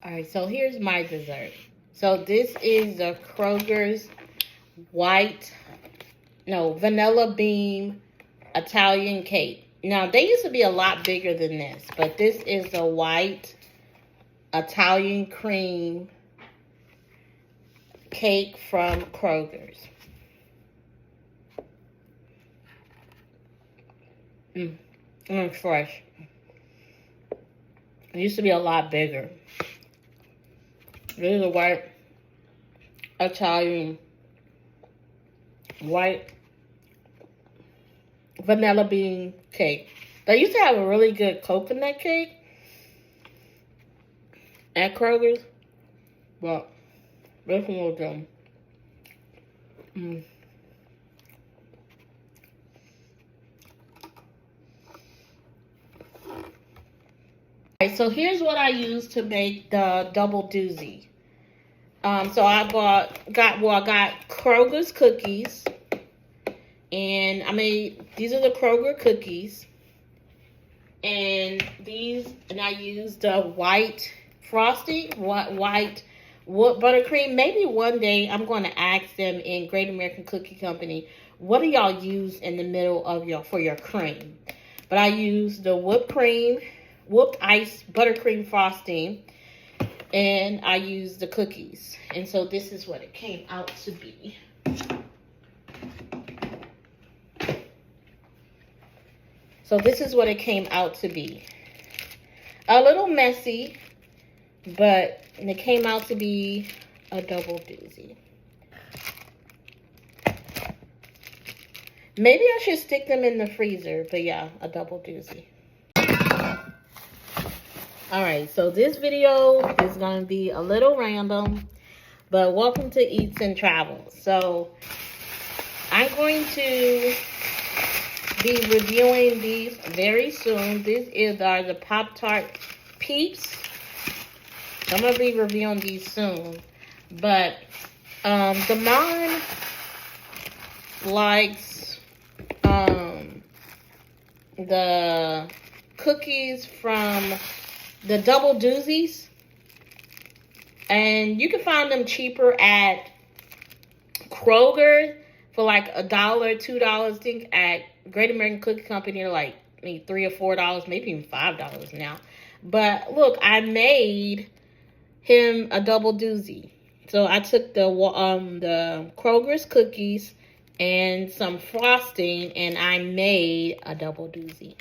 All right, so here's my dessert. So this is the Kroger's vanilla bean Italian cake. Now, they used to be a lot bigger than this, but this is the white Italian cream cake from Kroger's. Fresh. It used to be a lot bigger. This is a white vanilla bean cake. They used to have a really good coconut cake at Kroger's, but this one was them. Alright, so here's what I used to make the double doozy. So I got Kroger's cookies, and these are the Kroger cookies, and I used the white frosting, white buttercream. Maybe one day I'm going to ask them in Great American Cookie Company, what do y'all use in the middle of for your cream? But I used the whipped ice buttercream frosting, and I used the cookies. And so this is what it came out to be. So this is what it came out to be. A little messy, but it came out to be a double doozy. Maybe I should stick them in the freezer, but yeah, a double doozy. Alright, so this video is going to be a little random, but welcome to Eats and Travel. So, I'm going to be reviewing these very soon. These are the Pop-Tart Peeps. So I'm going to be reviewing these soon. But, the mom likes, the cookies from the double doozies, and you can find them cheaper at Kroger for like $1, $2. I think at Great American Cookie Company they're like maybe $3 or $4, maybe even $5 now. But look, I made him a double doozy. So I took the Kroger's cookies and some frosting, and I made a double doozy.